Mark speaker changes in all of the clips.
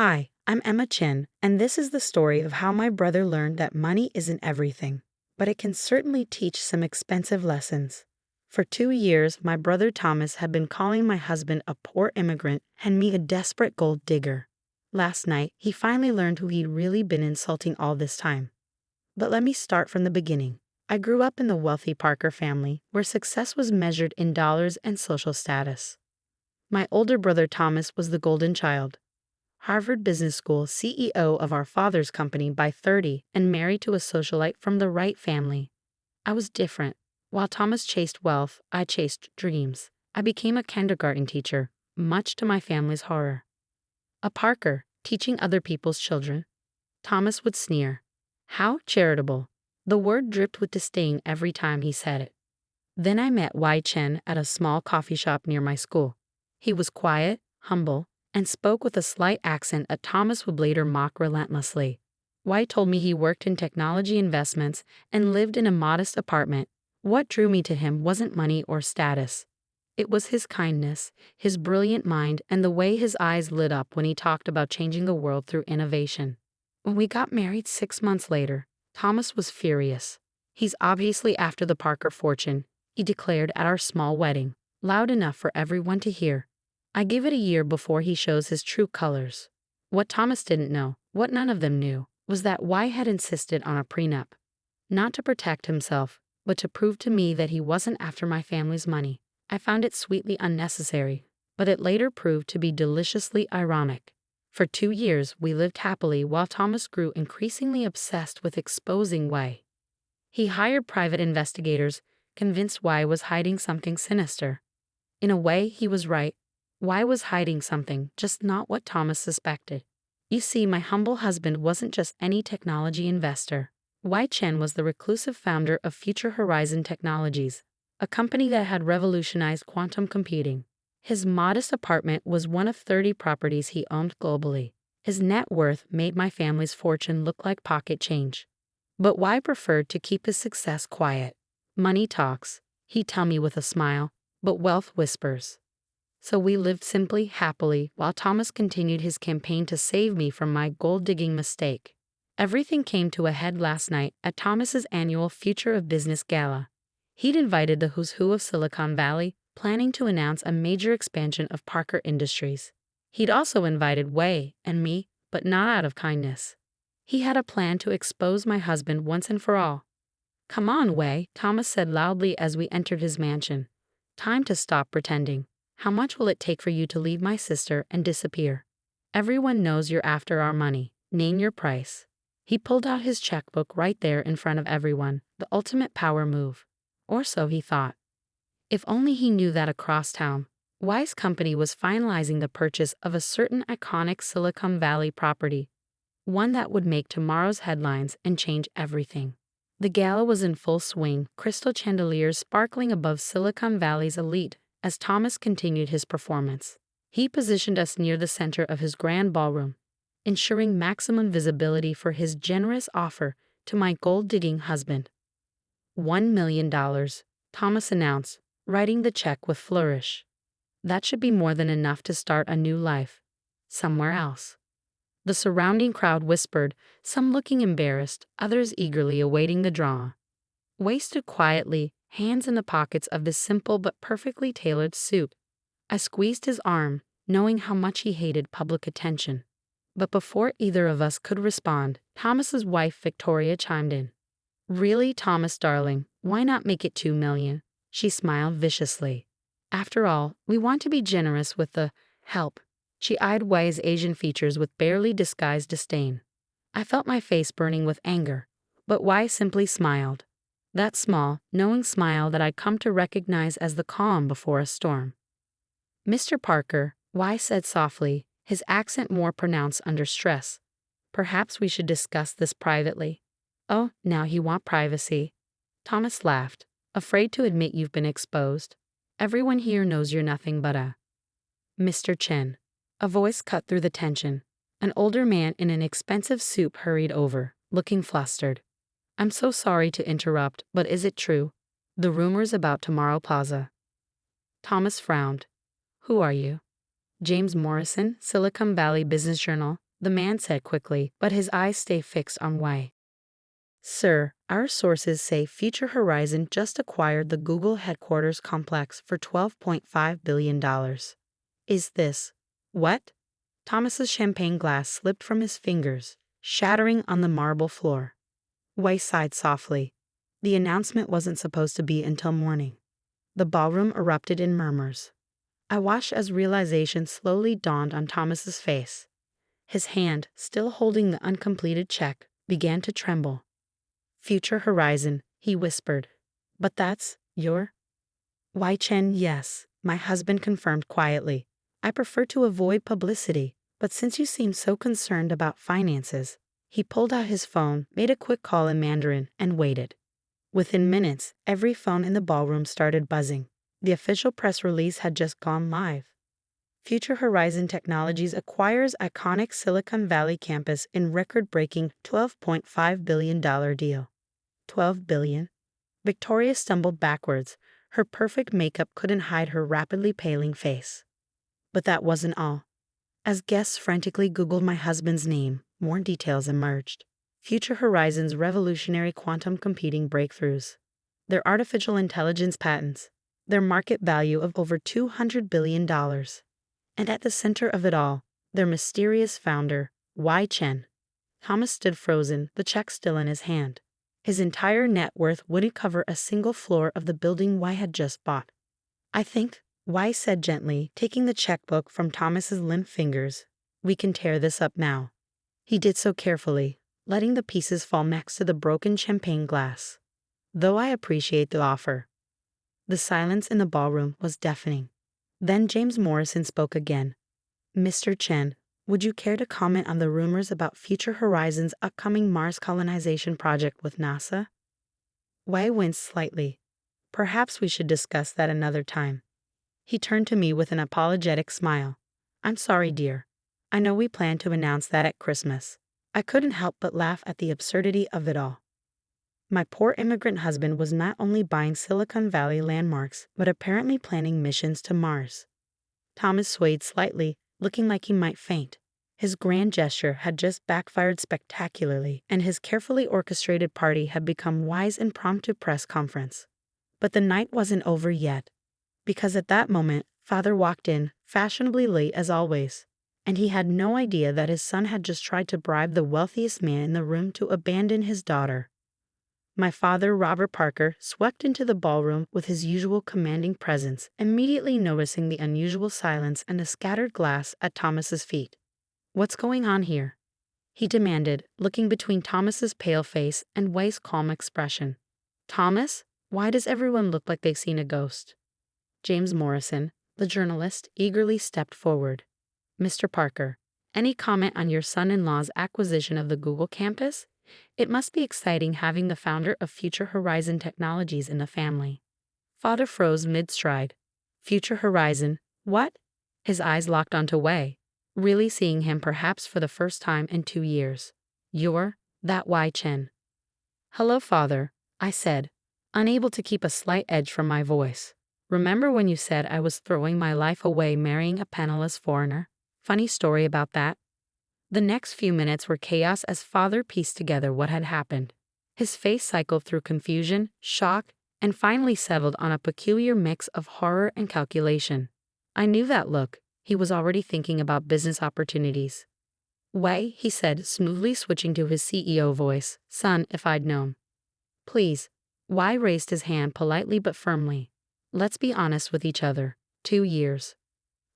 Speaker 1: Hi, I'm Emma Chen, and this is the story of how my brother learned that money isn't everything, but it can certainly teach some expensive lessons. For 2 years, my brother Thomas had been calling my husband a poor immigrant and me a desperate gold digger. Last night, he finally learned who he'd really been insulting all this time. But let me start from the beginning. I grew up in the wealthy Parker family, where success was measured in dollars and social status. My older brother Thomas was the golden child. Harvard Business School CEO of our father's company by 30 and married to a socialite from the Wright family. I was different. While Thomas chased wealth, I chased dreams. I became a kindergarten teacher, much to my family's horror. A Parker, teaching other people's children. Thomas would sneer. How charitable. The word dripped with disdain every time he said it. Then I met Wai Chen at a small coffee shop near my school. He was quiet, humble, and spoke with a slight accent that Thomas would later mock relentlessly. White told me he worked in technology investments and lived in a modest apartment. What drew me to him wasn't money or status. It was his kindness, his brilliant mind, and the way his eyes lit up when he talked about changing the world through innovation. When we got married 6 months later, Thomas was furious. He's obviously after the Parker fortune, he declared at our small wedding, loud enough for everyone to hear. I give it a year before he shows his true colors. What Thomas didn't know, what none of them knew, was that Y had insisted on a prenup. Not to protect himself, but to prove to me that he wasn't after my family's money. I found it sweetly unnecessary, but it later proved to be deliciously ironic. For 2 years, we lived happily while Thomas grew increasingly obsessed with exposing Y. He hired private investigators, convinced Y was hiding something sinister. In a way, he was right. Y was hiding something, just not what Thomas suspected. You see, my humble husband wasn't just any technology investor. Wai Chen was the reclusive founder of Future Horizon Technologies, a company that had revolutionized quantum computing. His modest apartment was one of 30 properties he owned globally. His net worth made my family's fortune look like pocket change. But Wai preferred to keep his success quiet. Money talks, he'd tell me with a smile, but wealth whispers. So we lived simply, happily, while Thomas continued his campaign to save me from my gold-digging mistake. Everything came to a head last night at Thomas's annual Future of Business Gala. He'd invited the who's who of Silicon Valley, planning to announce a major expansion of Parker Industries. He'd also invited Wei and me, but not out of kindness. He had a plan to expose my husband once and for all. "Come on, Wei," Thomas said loudly as we entered his mansion. "Time to stop pretending. How much will it take for you to leave my sister and disappear? Everyone knows you're after our money. Name your price." He pulled out his checkbook right there in front of everyone, the ultimate power move. Or so he thought. If only he knew that across town, Wise Company was finalizing the purchase of a certain iconic Silicon Valley property, one that would make tomorrow's headlines and change everything. The gala was in full swing, crystal chandeliers sparkling above Silicon Valley's elite. As Thomas continued his performance, he positioned us near the center of his grand ballroom, ensuring maximum visibility for his generous offer to my gold-digging husband. $1 million, Thomas announced, writing the check with flourish. That should be more than enough to start a new life. Somewhere else. The surrounding crowd whispered, some looking embarrassed, others eagerly awaiting the draw. Wei stood quietly, hands in the pockets of his simple but perfectly tailored suit. I squeezed his arm, knowing how much he hated public attention. But before either of us could respond, Thomas's wife Victoria chimed in. "Really, Thomas darling, why not make it 2 million? She smiled viciously. "After all, we want to be generous with the help." She eyed Wei's Asian features with barely disguised disdain. I felt my face burning with anger, but Wei simply smiled. That small, knowing smile that I'd come to recognize as the calm before a storm. "Mr. Parker," Wei said softly, his accent more pronounced under stress. "Perhaps we should discuss this privately." "Oh, now you want privacy." Thomas laughed, "Afraid to admit you've been exposed? Everyone here knows you're nothing but a—" "Mr. Chen." A voice cut through the tension. An older man in an expensive suit hurried over, looking flustered. "I'm so sorry to interrupt, but is it true? The rumors about Tomorrow Plaza." Thomas frowned. "Who are you?" "James Morrison, Silicon Valley Business Journal," the man said quickly, but his eyes stay fixed on Wei. Sir, our sources say Future Horizon just acquired the Google headquarters complex for $12.5 billion. Is this what? Thomas's champagne glass slipped from his fingers, shattering on the marble floor. Wei sighed softly. The announcement wasn't supposed to be until morning. The ballroom erupted in murmurs. I watched as realization slowly dawned on Thomas's face. His hand, still holding the uncompleted check, began to tremble. Future Horizon, he whispered. But that's your? Wei Chen, yes, my husband confirmed quietly. I prefer to avoid publicity, but since you seem so concerned about finances. He pulled out his phone, made a quick call in Mandarin, and waited. Within minutes, every phone in the ballroom started buzzing. The official press release had just gone live. Future Horizon Technologies acquires iconic Silicon Valley campus in record-breaking $12.5 billion deal. $12 billion? Victoria stumbled backwards. Her perfect makeup couldn't hide her rapidly paling face. But that wasn't all. As guests frantically Googled my husband's name, more details emerged. Future Horizon's revolutionary quantum computing breakthroughs. Their artificial intelligence patents. Their market value of over $200 billion. And at the center of it all, their mysterious founder, Wei Chen. Thomas stood frozen, the check still in his hand. His entire net worth wouldn't cover a single floor of the building Wei had just bought. I think, Wei said gently, taking the checkbook from Thomas's limp fingers, we can tear this up now. He did so carefully, letting the pieces fall next to the broken champagne glass. Though I appreciate the offer. The silence in the ballroom was deafening. Then James Morrison spoke again. Mr. Chen, would you care to comment on the rumors about Future Horizon's upcoming Mars colonization project with NASA? Wei winced slightly. Perhaps we should discuss that another time. He turned to me with an apologetic smile. I'm sorry, dear. I know we planned to announce that at Christmas. I couldn't help but laugh at the absurdity of it all. My poor immigrant husband was not only buying Silicon Valley landmarks, but apparently planning missions to Mars. Thomas swayed slightly, looking like he might faint. His grand gesture had just backfired spectacularly, and his carefully orchestrated party had become Wei's impromptu press conference. But the night wasn't over yet. Because at that moment, Father walked in, fashionably late as always, and he had no idea that his son had just tried to bribe the wealthiest man in the room to abandon his daughter. My father, Robert Parker, swept into the ballroom with his usual commanding presence, immediately noticing the unusual silence and the scattered glass at Thomas's feet. What's going on here? He demanded, looking between Thomas's pale face and Wei's calm expression. Thomas, why does everyone look like they've seen a ghost? James Morrison, the journalist, eagerly stepped forward. Mr. Parker, any comment on your son-in-law's acquisition of the Google campus? It must be exciting having the founder of Future Horizon Technologies in the family. Father froze mid-stride. Future Horizon, what? His eyes locked onto Wei, really seeing him perhaps for the first time in 2 years. You're that Wei Chen. Hello, Father, I said, unable to keep a slight edge from my voice. Remember when you said I was throwing my life away marrying a penniless foreigner? Funny story about that. The next few minutes were chaos as Father pieced together what had happened. His face cycled through confusion, shock, and finally settled on a peculiar mix of horror and calculation. I knew that look. He was already thinking about business opportunities. Wei, he said, smoothly switching to his CEO voice, son, if I'd known. Please. Wei raised his hand politely but firmly. Let's be honest with each other. 2 years.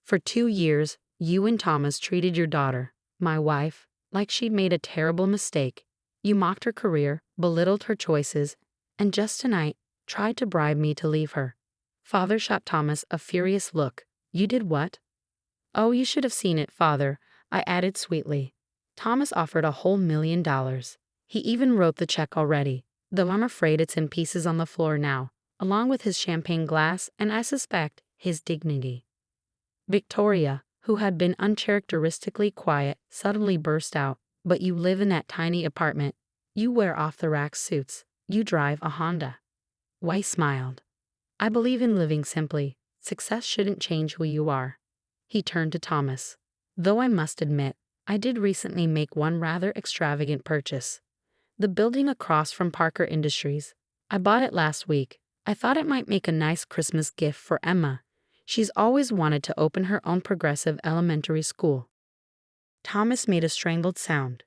Speaker 1: For 2 years, you and Thomas treated your daughter, my wife, like she'd made a terrible mistake. You mocked her career, belittled her choices, and just tonight, tried to bribe me to leave her. Father shot Thomas a furious look. You did what? Oh, you should have seen it, Father, I added sweetly. Thomas offered a whole $1 million. He even wrote the check already, though I'm afraid it's in pieces on the floor now, along with his champagne glass and, I suspect, his dignity. Victoria, who had been uncharacteristically quiet, suddenly burst out. But you live in that tiny apartment. You wear off-the-rack suits. You drive a Honda. Wei smiled. I believe in living simply. Success shouldn't change who you are. He turned to Thomas. Though I must admit, I did recently make one rather extravagant purchase. The building across from Parker Industries. I bought it last week. I thought it might make a nice Christmas gift for Emma. She's always wanted to open her own progressive elementary school. Thomas made a strangled sound.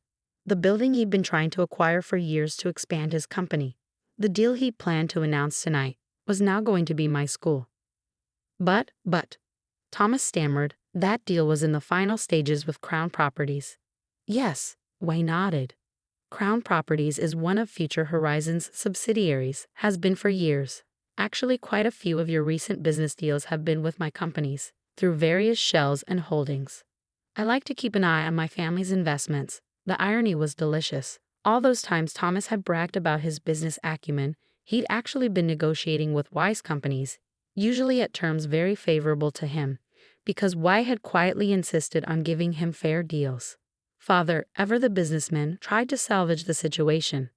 Speaker 1: The building he'd been trying to acquire for years to expand his company. The deal he planned to announce tonight was now going to be my school. But, Thomas stammered, that deal was in the final stages with Crown Properties. Yes, Wei nodded. Crown Properties is one of Future Horizons' subsidiaries, has been for years. Actually, quite a few of your recent business deals have been with my companies, through various shells and holdings. I like to keep an eye on my family's investments. The irony was delicious. All those times Thomas had bragged about his business acumen, he'd actually been negotiating with Wise companies, usually at terms very favorable to him, because Wei had quietly insisted on giving him fair deals. Father, ever the businessman, tried to salvage the situation.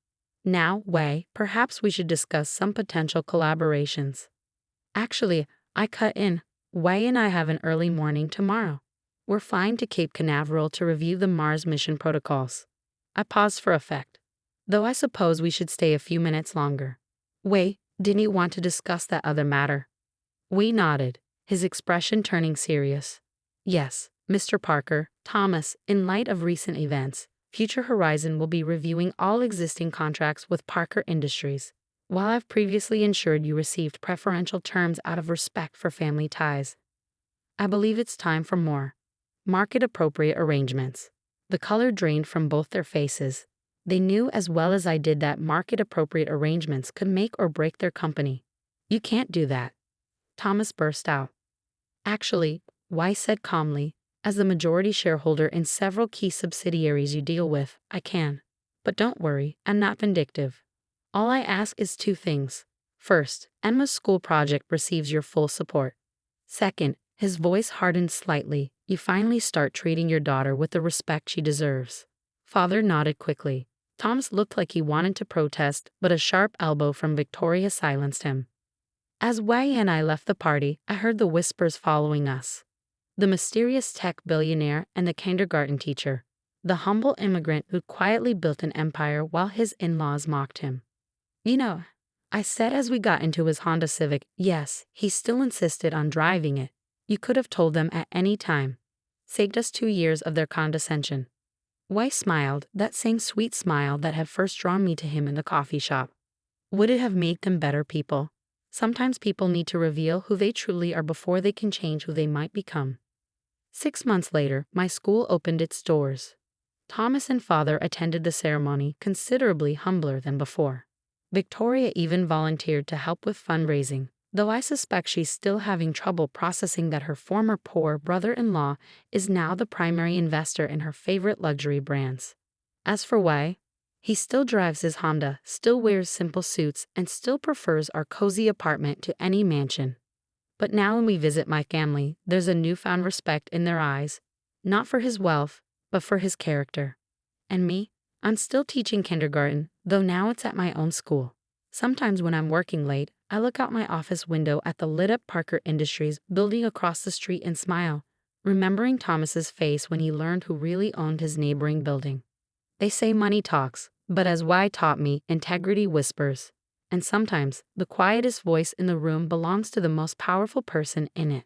Speaker 1: Now, Wei, perhaps we should discuss some potential collaborations. Actually, I cut in. Wei and I have an early morning tomorrow. We're flying to Cape Canaveral to review the Mars mission protocols. I paused for effect. Though I suppose we should stay a few minutes longer. Wei, didn't you want to discuss that other matter? Wei nodded, his expression turning serious. Yes, Mr. Parker, Thomas, in light of recent events, Future Horizon will be reviewing all existing contracts with Parker Industries. While I've previously ensured you received preferential terms out of respect for family ties, I believe it's time for more market-appropriate arrangements. The color drained from both their faces. They knew as well as I did that market-appropriate arrangements could make or break their company. You can't do that. Thomas burst out. Actually, Wei said calmly, as the majority shareholder in several key subsidiaries you deal with, I can. But don't worry, I'm not vindictive. All I ask is two things. First, Emma's school project receives your full support. Second, his voice hardened slightly, you finally start treating your daughter with the respect she deserves. Father nodded quickly. Thomas looked like he wanted to protest, but a sharp elbow from Victoria silenced him. As Wei and I left the party, I heard the whispers following us. The mysterious tech billionaire and the kindergarten teacher. The humble immigrant who quietly built an empire while his in-laws mocked him. You know, I said as we got into his Honda Civic, yes, he still insisted on driving it. You could have told them at any time. Saved us 2 years of their condescension. Wei smiled, that same sweet smile that had first drawn me to him in the coffee shop. Would it have made them better people? Sometimes people need to reveal who they truly are before they can change who they might become. 6 months later, my school opened its doors. Thomas and Father attended the ceremony considerably humbler than before. Victoria even volunteered to help with fundraising, though I suspect she's still having trouble processing that her former poor brother-in-law is now the primary investor in her favorite luxury brands. As for Wei, he still drives his Honda, still wears simple suits, and still prefers our cozy apartment to any mansion. But now when we visit my family, there's a newfound respect in their eyes, not for his wealth, but for his character. And me? I'm still teaching kindergarten, though now it's at my own school. Sometimes when I'm working late, I look out my office window at the lit-up Parker Industries building across the street and smile, remembering Thomas's face when he learned who really owned his neighboring building. They say money talks, but as Wei taught me, integrity whispers. And sometimes, the quietest voice in the room belongs to the most powerful person in it.